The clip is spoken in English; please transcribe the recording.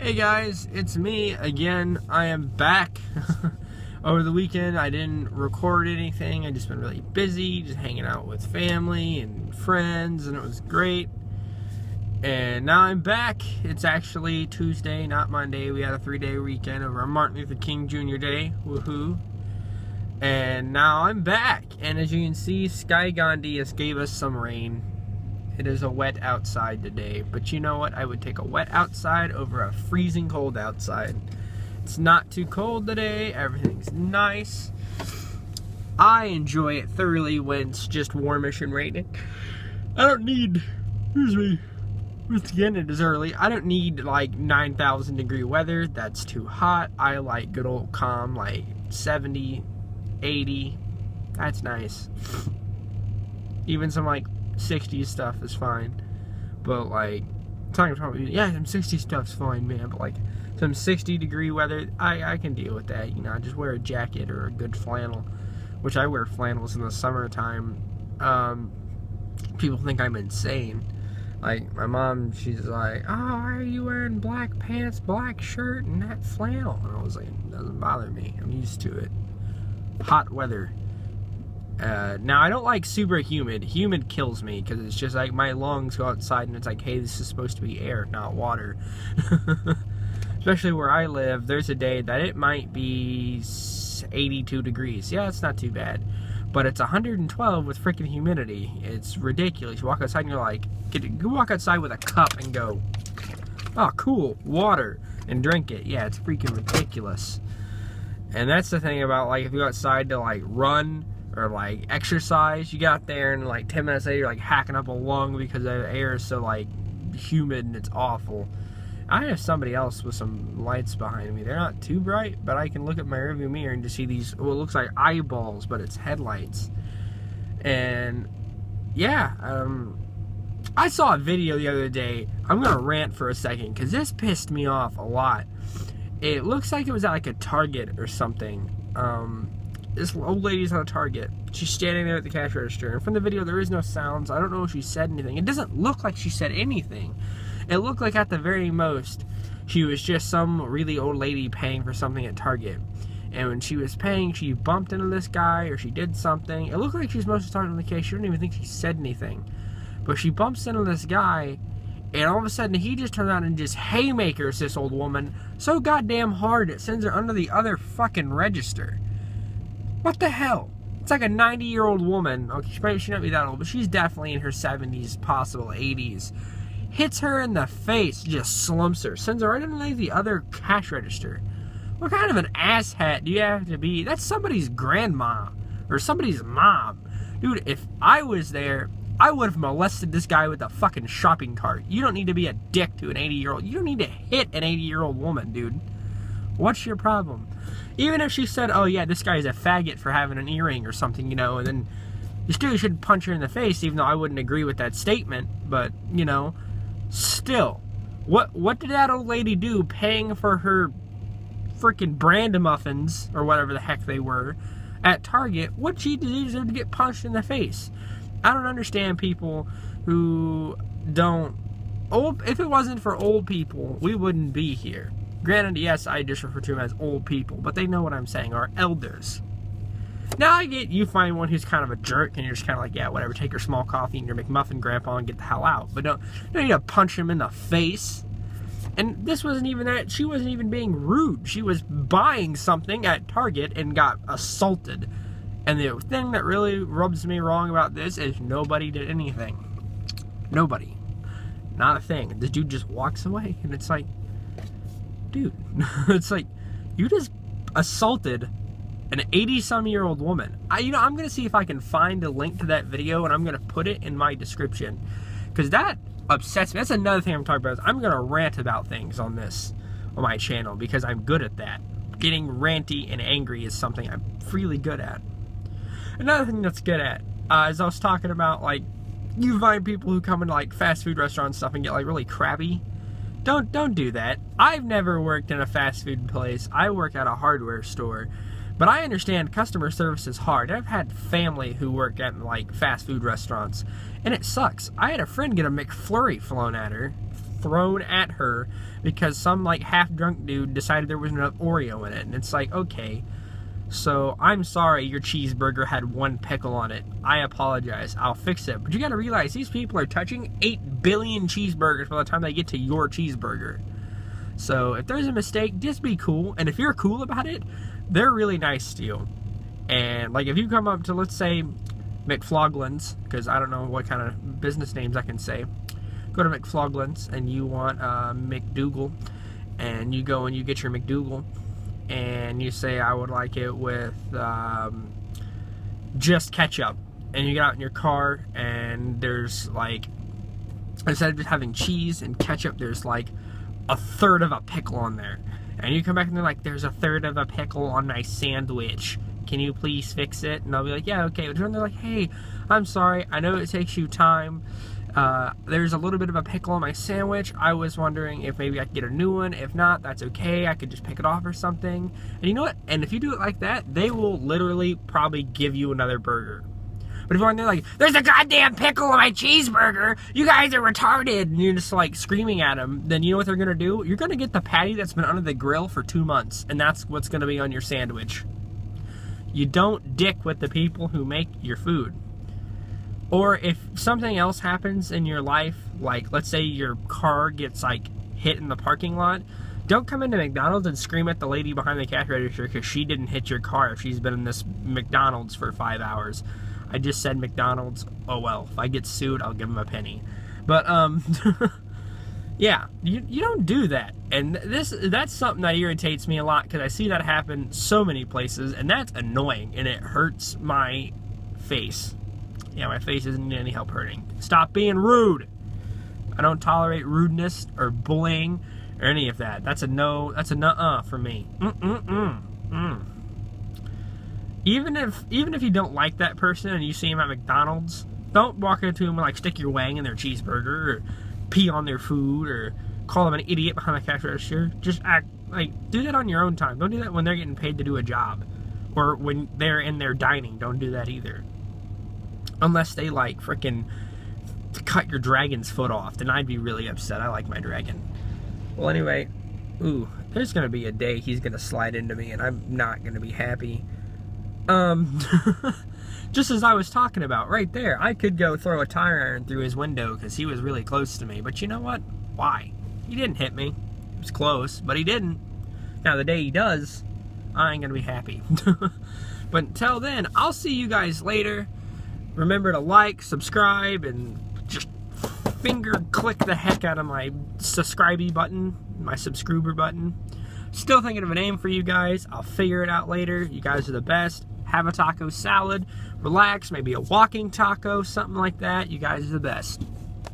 Hey guys, it's me again. I am back. Over the weekend I didn't record anything. I just been really busy, just hanging out with family and friends, and it was great. And now I'm back. It's actually Tuesday, not Monday. We had a 3-day weekend over Martin Luther King Jr. Day. Woohoo. And now I'm back. And as you can see, Sky Gandhi has gave us some rain. It is a wet outside today, but you know what? I would take a wet outside over a freezing cold outside. It's not too cold today. Everything's nice. I enjoy it thoroughly when it's just warmish and raining. I don't need, again, it is early. I don't need like 9,000 degree weather. That's too hot. I like good old calm, like 70, 80. That's nice. Even some like 60 stuff is fine, but like talking about, yeah, some 60 stuff's fine, man, but like some 60 degree weather, I can deal with that. You know, I just wear a jacket or a good flannel, which I wear flannels in the summertime. People think I'm insane. Like my mom, she's like, oh, why are you wearing black pants, black shirt, and that flannel? And I was like, it doesn't bother me, I'm used to it. Hot weather. Now, I don't like super humid. Humid kills me, because it's just like my lungs go outside and it's like, hey, this is supposed to be air, not water. Especially where I live, there's a day that it might be 82 degrees. Yeah, it's not too bad. But it's 112 with freaking humidity. It's ridiculous. You walk outside and you're like, you walk outside with a cup and go, oh, cool, water, and drink it. Yeah, it's freaking ridiculous. And that's the thing about, like, if you go outside to, like, run or like exercise, you get out there and like 10 minutes later you're like hacking up a lung because the air is so like humid and it's awful. I have somebody else with some lights behind me. They're not too bright, but I can look at my rearview mirror and just see these, well, it looks like eyeballs, but it's headlights. And yeah, I saw a video the other day. I'm gonna rant for a second because this pissed me off a lot. It looks like it was at like a Target or something. This old lady's at a Target. She's standing there at the cash register. And from the video, there is no sounds. I don't know if she said anything. It doesn't look like she said anything. It looked like at the very most, she was just some really old lady paying for something at Target. And when she was paying, she bumped into this guy or she did something. It looked like she's mostly talking to the case. She didn't even think she said anything. But she bumps into this guy, and all of a sudden, he just turns around and just haymakers this old woman so goddamn hard it sends her under the other fucking register. What the hell? It's like a 90-year-old woman. Okay, she probably should not be that old, but she's definitely in her 70s, possible 80s. Hits her in the face, just slumps her, sends her right underneath the other cash register. What kind of an asshat do you have to be? That's somebody's grandma or somebody's mom. Dude, if I was there, I would have molested this guy with a fucking shopping cart. You don't need to be a dick to an 80-year-old. You don't need to hit an 80-year-old woman, dude. What's your problem? Even if she said, oh yeah, this guy's a faggot for having an earring or something, you know, and then you still should punch her in the face, even though I wouldn't agree with that statement, but, you know, still, what did that old lady do paying for her freaking brand muffins, or whatever the heck they were, at Target? What she deserve to get punched in the face? I don't understand people who don't, if it wasn't for old people, we wouldn't be here. Granted, yes, I just refer to them as old people, but they know what I'm saying, are elders. Now I get you find one who's kind of a jerk, and you're just kind of like, yeah, whatever, take your small coffee and your McMuffin grandpa and get the hell out. But don't need to punch him in the face. And this wasn't even that, she wasn't even being rude. She was buying something at Target and got assaulted. And the thing that really rubs me wrong about this is nobody did anything. Nobody. Not a thing. The dude just walks away, and it's like, dude, it's like, you just assaulted an 80-some-year-old woman. I'm going to see if I can find a link to that video, and I'm going to put it in my description. Because that upsets me. That's another thing I'm talking about. Is I'm going to rant about things on my channel, because I'm good at that. Getting ranty and angry is something I'm really good at. Another thing that's good at, is I was talking about, like, you find people who come into, like, fast food restaurant stuff and get, like, really crabby. Don't do that. I've never worked in a fast food place. I work at a hardware store. But I understand customer service is hard. I've had family who work at like fast food restaurants, and it sucks. I had a friend get a McFlurry flown at her thrown at her because some like half-drunk dude decided there was enough Oreo in it. And it's like, okay, so I'm sorry your cheeseburger had 1 pickle on it. I apologize. I'll fix it. But you gotta realize these people are touching 8 billion cheeseburgers by the time they get to your cheeseburger. So if there's a mistake, just be cool. And if you're cool about it, they're really nice to you. And like if you come up to, let's say, McFloglin's, because I don't know what kind of business names I can say. Go to McFloglin's and you want McDougal, and you go and you get your McDougal, and you say, I would like it with just ketchup. And you get out in your car, and there's like, instead of just having cheese and ketchup, there's like 1/3 of a pickle on there. And you come back and they're like, there's 1/3 of a pickle on my sandwich. Can you please fix it? And I'll be like, yeah, okay. And they're like, hey, I'm sorry. I know it takes you time. There's a little bit of a pickle on my sandwich. I was wondering if maybe I could get a new one. If not, that's okay. I could just pick it off or something. And you know what? And if you do it like that, they will literally probably give you another burger. But if you're on there like, there's a goddamn pickle on my cheeseburger, you guys are retarded, and you're just like screaming at them, then you know what they're gonna do? You're gonna get the patty that's been under the grill for 2 months, and that's what's gonna be on your sandwich. You don't dick with the people who make your food. Or if something else happens in your life, like let's say your car gets like hit in the parking lot, don't come into McDonald's and scream at the lady behind the cash register because she didn't hit your car if she's been in this McDonald's for 5 hours. I just said McDonald's. Oh well, if I get sued, I'll give them a penny. But yeah, you don't do that. And that's something that irritates me a lot because I see that happen so many places, and that's annoying, and it hurts my face. Yeah, my face isn't needing any help hurting. Stop being rude. I don't tolerate rudeness or bullying or any of that. That's a no. That's a nuh-uh for me. Even if you don't like that person and you see him at McDonald's, don't walk into him and like stick your wang in their cheeseburger or pee on their food or call them an idiot behind the cash register. Just act like, do that on your own time. Don't do that when they're getting paid to do a job or when they're in there dining. Don't do that either. Unless they like freaking cut your dragon's foot off, then I'd be really upset. I like my dragon. Well, anyway, ooh, there's gonna be a day he's gonna slide into me and I'm not gonna be happy. Just as I was talking about right there, I could go throw a tire iron through his window because he was really close to me. But you know what? Why? He didn't hit me. It was close, but he didn't. Now, the day he does, I ain't gonna be happy. But until then, I'll see you guys later. Remember to like, subscribe, and just finger click the heck out of my subscribe button, my subscriber button. Still thinking of a name for you guys. I'll figure it out later. You guys are the best. Have a taco salad. Relax. Maybe a walking taco. Something like that. You guys are the best.